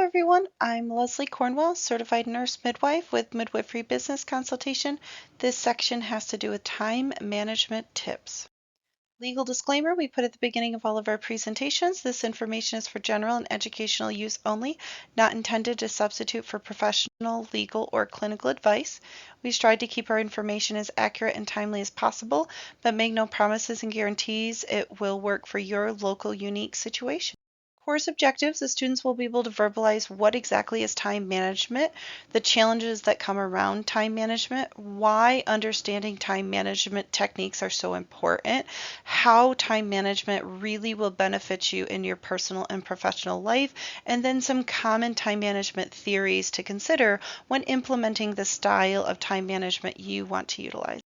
everyone. I'm Leslie Cornwell, certified nurse midwife with Midwifery Business Consultation. This section has to do with time management tips. Legal disclaimer we put at the beginning of all of our presentations. This information is for general and educational use only, not intended to substitute for professional, legal, or clinical advice. We strive to keep our information as accurate and timely as possible, but make no promises and guarantees it will work for your local unique situation. Course objectives, the students will be able to verbalize what exactly is time management, the challenges that come around time management, why understanding time management techniques are so important, how time management really will benefit you in your personal and professional life, and then some common time management theories to consider when implementing the style of time management you want to utilize.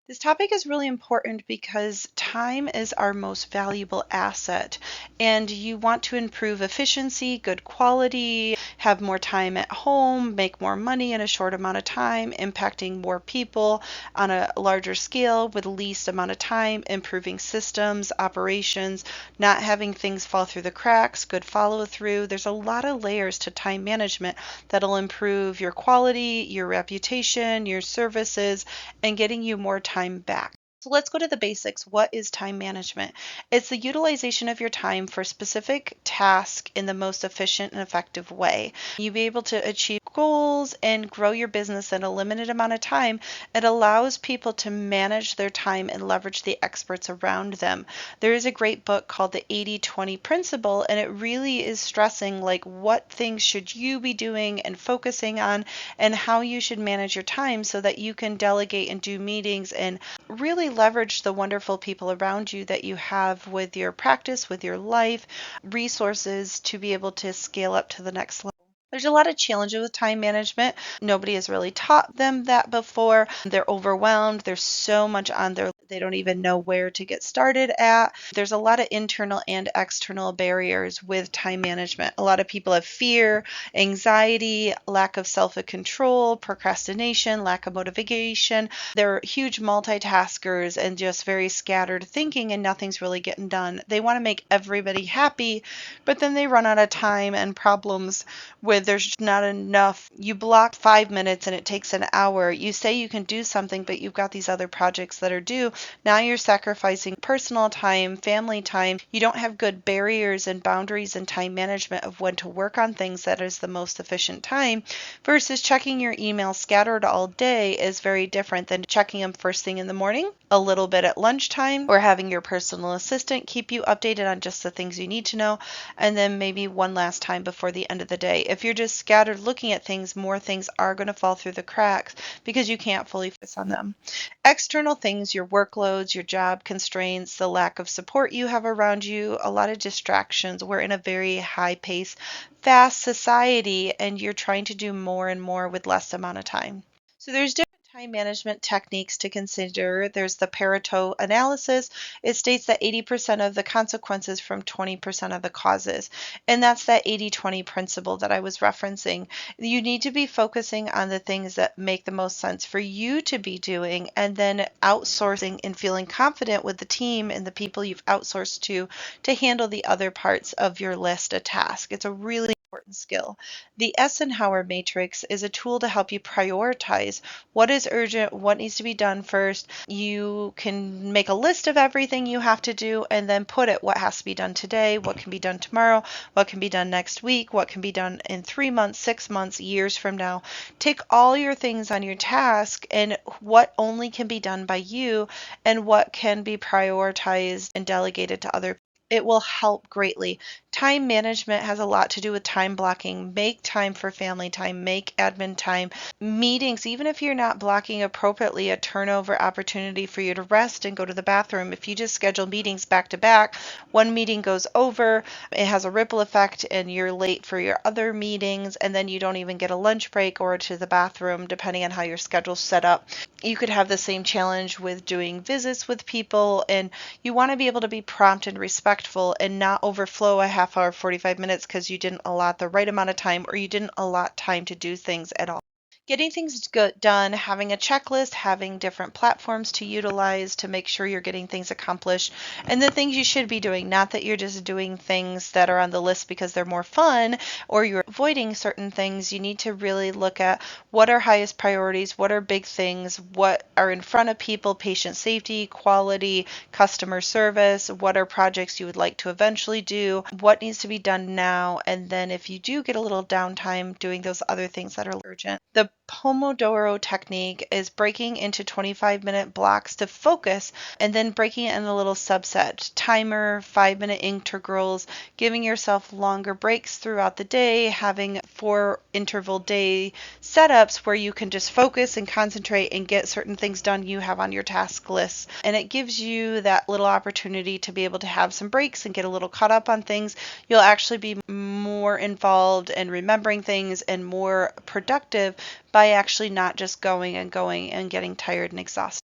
This topic is really important because time is our most valuable asset, and you want to improve efficiency, good quality, have more time at home, make more money in a short amount of time, impacting more people on a larger scale with the least amount of time, improving systems, operations, not having things fall through the cracks, good follow through. There's a lot of layers to time management that'll improve your quality, your reputation, your services, and getting you more time back. So let's go to the basics. What is time management? It's the utilization of your time for specific tasks in the most efficient and effective way. You'll be able to achieve goals and grow your business in a limited amount of time. It allows people to manage their time and leverage the experts around them. There is a great book called the 80-20 principle, and it really is stressing like what things should you be doing and focusing on and how you should manage your time so that you can delegate and do meetings and really leverage the wonderful people around you that you have with your practice, with your life, resources to be able to scale up to the next level. There's a lot of challenges with time management. Nobody has really taught them that before. They're overwhelmed. There's so much on their they don't even know where to get started at. There's a lot of internal and external barriers with time management. A lot of people have fear, anxiety, lack of self-control, procrastination, lack of motivation. They're huge multitaskers and just very scattered thinking, and nothing's really getting done. They want to make everybody happy, but then they run out of time and problems with there's not enough. You block 5 minutes and it takes an hour. You say you can do something, but you've got these other projects that are due. Now you're sacrificing personal time, family time. You don't have good barriers and boundaries and time management of when to work on things that is the most efficient time versus checking your email scattered all day is very different than checking them first thing in the morning, a little bit at lunchtime, or having your personal assistant keep you updated on just the things you need to know, and then maybe one last time before the end of the day. If you're just scattered looking at things, more things are going to fall through the cracks because you can't fully focus on them. External things, your workloads, your job constraints, the lack of support you have around you, a lot of distractions. We're in a very high-paced, fast society, and you're trying to do more and more with less amount of time. So there's different time management techniques to consider. There's the Pareto analysis. It states that 80% of the consequences from 20% of the causes. And that's that 80-20 principle that I was referencing. You need to be focusing on the things that make the most sense for you to be doing, and then outsourcing and feeling confident with the team and the people you've outsourced to handle the other parts of your list of tasks. It's a really important skill. The Eisenhower matrix is a tool to help you prioritize what is urgent, what needs to be done first. You can make a list of everything you have to do and then put it what has to be done today, what can be done tomorrow, what can be done next week, what can be done in 3 months, 6 months, years from now. Take all your things on your task and what only can be done by you and what can be prioritized and delegated to other people. It will help greatly. Time management has a lot to do with time blocking. Make time for family time, make admin time, meetings, even if you're not blocking appropriately, a turnover opportunity for you to rest and go to the bathroom. If you just schedule meetings back to back, one meeting goes over, it has a ripple effect, and you're late for your other meetings, and then you don't even get a lunch break or to the bathroom, depending on how your schedule's set up. You could have the same challenge with doing visits with people, and you want to be able to be prompt and respectful and not overflow a half hour, 45 minutes because you didn't allot the right amount of time or you didn't allot time to do things at all. Getting things done, having a checklist, having different platforms to utilize to make sure you're getting things accomplished, and the things you should be doing. Not that you're just doing things that are on the list because they're more fun or you're avoiding certain things. You need to really look at what are highest priorities, what are big things, what are in front of people, patient safety, quality, customer service, what are projects you would like to eventually do, what needs to be done now, and then if you do get a little downtime, doing those other things that are urgent. The Pomodoro technique is breaking into 25-minute blocks to focus and then breaking it in a little subset. Timer, 5-minute integrals, giving yourself longer breaks throughout the day, having 4 interval day setups where you can just focus and concentrate and get certain things done you have on your task list. And it gives you that little opportunity to be able to have some breaks and get a little caught up on things. You'll actually be more involved in remembering things and more productive by actually not just going and getting tired and exhausted.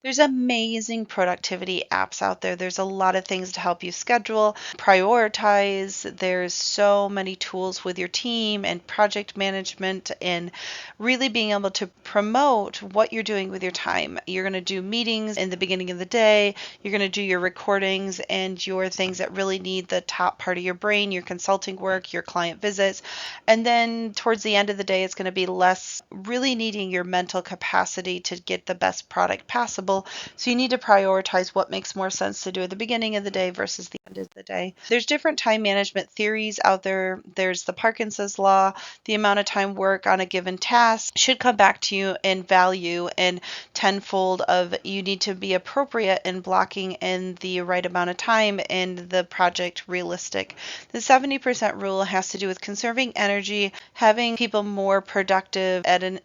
There's amazing productivity apps out there. There's a lot of things to help you schedule, prioritize. There's so many tools with your team and project management and really being able to promote what you're doing with your time. You're going to do meetings in the beginning of the day. You're going to do your recordings and your things that really need the top part of your brain, your consulting work, your client visits. And then towards the end of the day, it's going to be less really needing your mental capacity to get the best product possible. So you need to prioritize what makes more sense to do at the beginning of the day versus the end of the day. There's different time management theories out there. There's the Parkinson's law. The amount of time work on a given task should come back to you in value and tenfold of you need to be appropriate in blocking in the right amount of time and the project realistic. The 70% rule has to do with conserving energy, having people more productive at a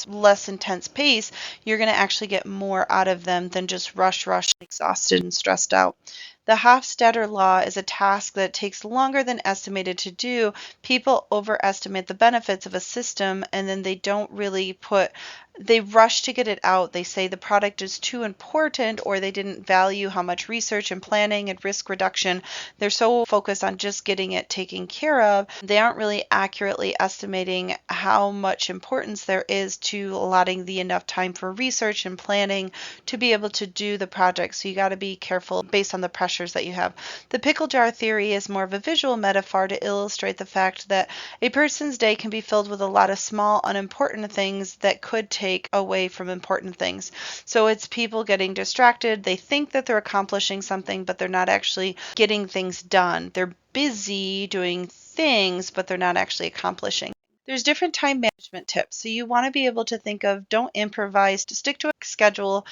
less intense pace. You're going to actually get more out of them than just rush, exhausted and stressed out. The Hofstadter law is a task that takes longer than estimated to do. People overestimate the benefits of a system and then they rush to get it out. They say the product is too important or they didn't value how much research and planning and risk reduction. They're so focused on just getting it taken care of. They aren't really accurately estimating how much importance there is to allotting the enough time for research and planning to be able to do the project. So you got to be careful based on the pressures that you have. The pickle jar theory is more of a visual metaphor to illustrate the fact that a person's day can be filled with a lot of small, unimportant things that could take away from important things. So it's people getting distracted. They think that they're accomplishing something, but they're not actually getting things done. They're busy doing things, but they're not actually accomplishing. There's different time management tips. So you want to be able to think of, don't improvise, to stick to a schedule.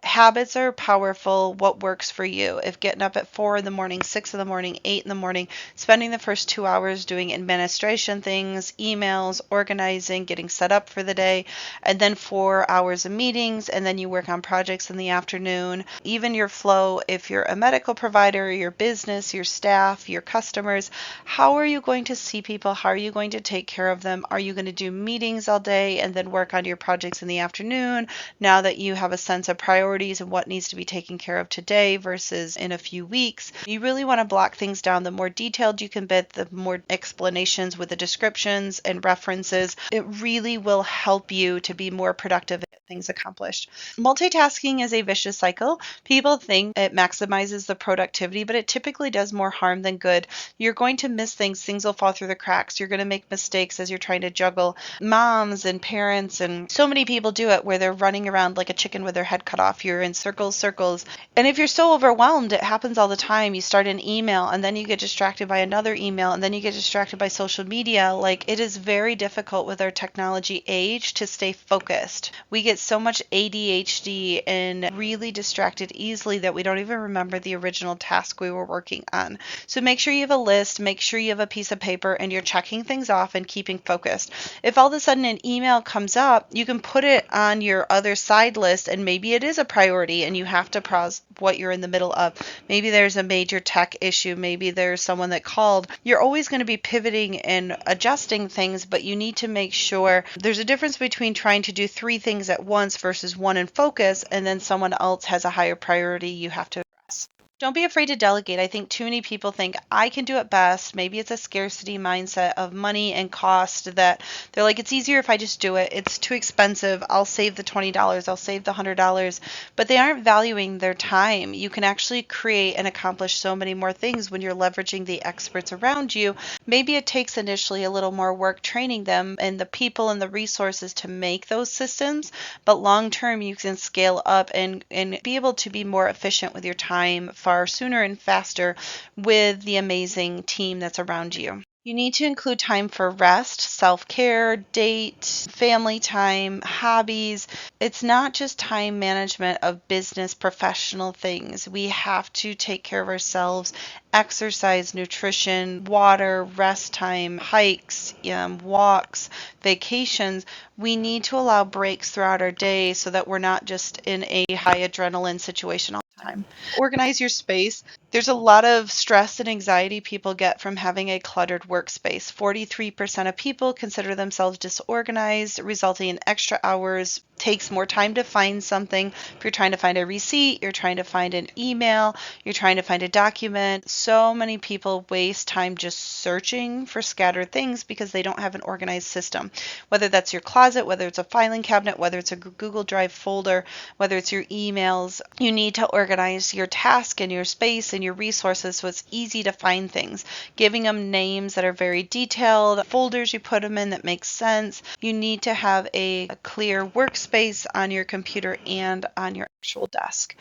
Habits are powerful. What works for you? If getting up at 4 in the morning, 6 in the morning, 8 in the morning, spending the first 2 hours doing administration things, emails, organizing, getting set up for the day, and then 4 hours of meetings, and then you work on projects in the afternoon. Even your flow, if you're a medical provider, your business, your staff, your customers, how are you going to see people? How are you going to take care of them? Are you going to do meetings all day and then work on your projects in the afternoon now that you have a sense of priority and what needs to be taken care of today versus in a few weeks? You really want to block things down. The more detailed you can be, the more explanations with the descriptions and references, it really will help you to be more productive and get things accomplished. Multitasking is a vicious cycle. People think it maximizes the productivity, but it typically does more harm than good. You're going to miss things. Things will fall through the cracks. You're going to make mistakes as you're trying to juggle. Moms and parents and so many people do it where they're running around like a chicken with their head cut off. You're in circles. And if you're so overwhelmed, it happens all the time. You start an email and then you get distracted by another email and then you get distracted by social media. Like, it is very difficult with our technology age to stay focused. We get so much ADHD and really distracted easily that we don't even remember the original task we were working on. So make sure you have a list, make sure you have a piece of paper and you're checking things off and keeping focused. If all of a sudden an email comes up, you can put it on your other side list and maybe it is a priority and you have to pause what you're in the middle of. Maybe there's a major tech issue. Maybe there's someone that called. You're always going to be pivoting and adjusting things, but you need to make sure there's a difference between trying to do 3 things at once versus one in focus, and then someone else has a higher priority you have to address. Don't be afraid to delegate. I think too many people think I can do it best. Maybe it's a scarcity mindset of money and cost that they're like, it's easier if I just do it. It's too expensive. I'll save the $20. I'll save the $100. But they aren't valuing their time. You can actually create and accomplish so many more things when you're leveraging the experts around you. Maybe it takes initially a little more work training them and the people and the resources to make those systems, but long term you can scale up and be able to be more efficient with your time far sooner and faster with the amazing team that's around you. You need to include time for rest, self care, date, family time, hobbies. It's not just time management of business, professional things. We have to take care of ourselves, exercise, nutrition, water, rest time, hikes, walks, vacations. We need to allow breaks throughout our day so that we're not just in a high adrenaline situation all the time. Organize your space. There's a lot of stress and anxiety people get from having a cluttered workspace. 43% of people consider themselves disorganized, resulting in extra hours. Takes more time to find something. If you're trying to find a receipt, you're trying to find an email, you're trying to find a document. So many people waste time just searching for scattered things because they don't have an organized system. Whether that's your closet, whether it's a filing cabinet, whether it's a Google Drive folder, whether it's your emails, you need to organize your task and your space and your resources so it's easy to find things. Giving them names that are very detailed, folders you put them in that make sense. You need to have a clear workspace on your computer and on your actual desk.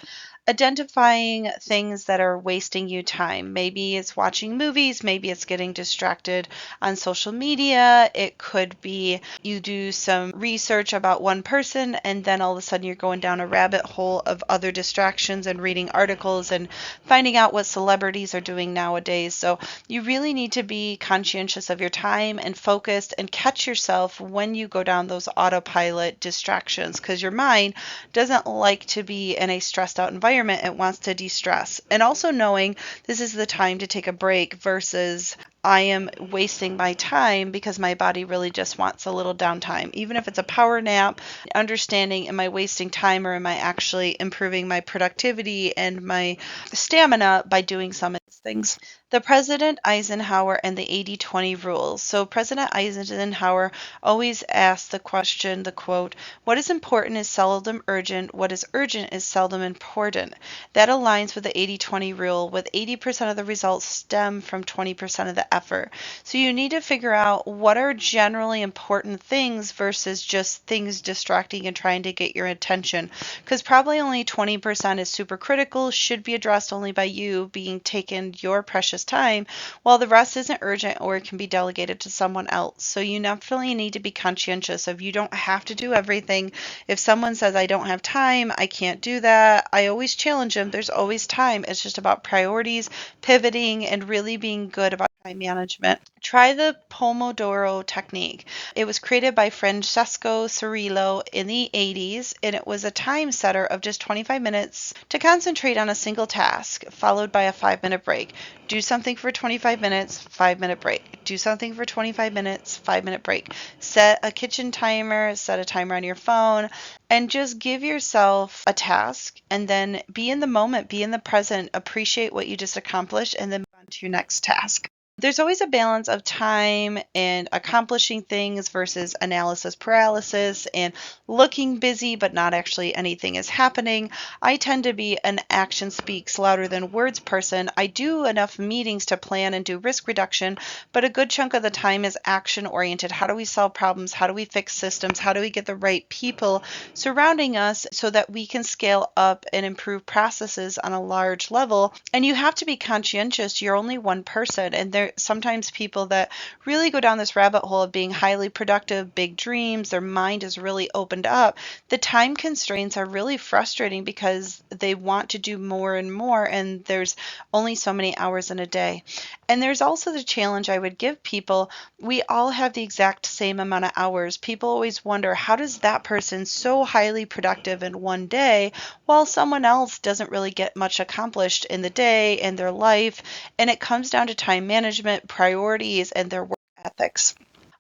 Identifying things that are wasting you time. Maybe it's watching movies, maybe it's getting distracted on social media. It could be you do some research about one person and then all of a sudden you're going down a rabbit hole of other distractions and reading articles and finding out what celebrities are doing nowadays. So you really need to be conscientious of your time and focused and catch yourself when you go down those autopilot distractions because your mind doesn't like to be in a stressed out environment. It wants to de-stress. And also knowing this is the time to take a break versus I am wasting my time because my body really just wants a little downtime. Even if it's a power nap, understanding am I wasting time or am I actually improving my productivity and my stamina by doing some of these things. The President Eisenhower and the 80-20 rules. So President Eisenhower always asked the question, the quote, what is important is seldom urgent, what is urgent is seldom important. That aligns with the 80-20 rule, with 80% of the results stem from 20% of the effort. So you need to figure out what are generally important things versus just things distracting and trying to get your attention. Because probably only 20% is super critical, should be addressed only by you being taken your precious time, while the rest isn't urgent or it can be delegated to someone else. So you definitely need to be conscientious of you don't have to do everything. If someone says, I don't have time, I can't do that, I always challenge them. There's always time. It's just about priorities, pivoting, and really being good about time management. Try the Pomodoro technique. It was created by Francesco Cirillo in the 80s, and it was a time setter of just 25 minutes to concentrate on a single task, followed by a 5-minute break. Do something for 25 minutes, 5-minute break. Do something for 25 minutes, 5-minute break. Set a kitchen timer, set a timer on your phone, and just give yourself a task and then be in the moment, be in the present, appreciate what you just accomplished, and then move on to your next task. There's always a balance of time and accomplishing things versus analysis paralysis and looking busy but not actually anything is happening. I tend to be an action speaks louder than words person. I do enough meetings to plan and do risk reduction, but a good chunk of the time is action oriented. How do we solve problems? How do we fix systems? How do we get the right people surrounding us so that we can scale up and improve processes on a large level? And you have to be conscientious. You're only one person, and there sometimes people that really go down this rabbit hole of being highly productive, big dreams, their mind is really opened up. The time constraints are really frustrating because they want to do more and more, and there's only so many hours in a day. And there's also the challenge I would give people. We all have the exact same amount of hours. People always wonder, how does that person so highly productive in one day while someone else doesn't really get much accomplished in the day, in their life? And it comes down to time management, priorities, and their work ethics.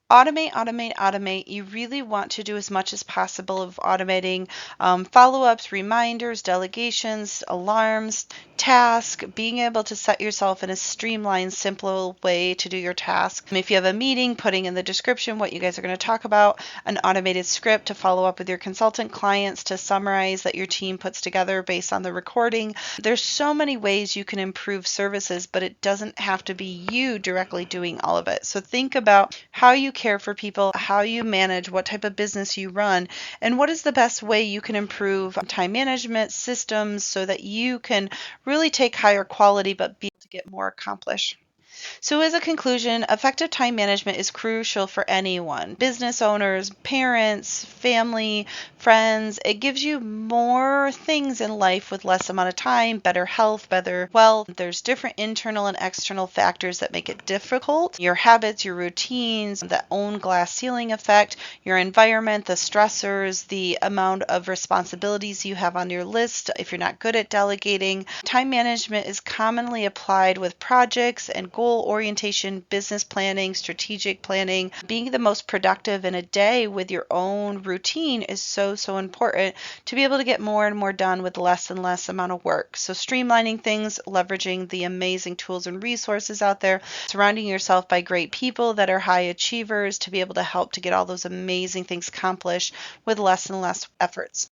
Automate, automate, automate. You really want to do as much as possible of automating follow-ups, reminders, delegations, alarms, task, being able to set yourself in a streamlined, simple way to do your task. If you have a meeting, putting in the description what you guys are going to talk about, an automated script to follow up with your consultant clients to summarize that your team puts together based on the recording. There's so many ways you can improve services, but it doesn't have to be you directly doing all of it. So think about how you care for people, how you manage, what type of business you run, and what is the best way you can improve time management systems so that you can really take higher quality but be able to get more accomplished. So, as a conclusion, effective time management is crucial for anyone business owners, parents, family, friends. It gives you more things in life with less amount of time, better health, better wealth. There's different internal and external factors that make it difficult. Your habits, your routines, the own glass ceiling effect, your environment, the stressors, the amount of responsibilities you have on your list if you're not good at delegating. Time management is commonly applied with projects and goal orientation, business planning, strategic planning. Being the most productive in a day with your own routine is so important to be able to get more and more done with less and less amount of work. So streamlining things, leveraging the amazing tools and resources out there, surrounding yourself by great people that are high achievers to be able to help to get all those amazing things accomplished with less and less efforts.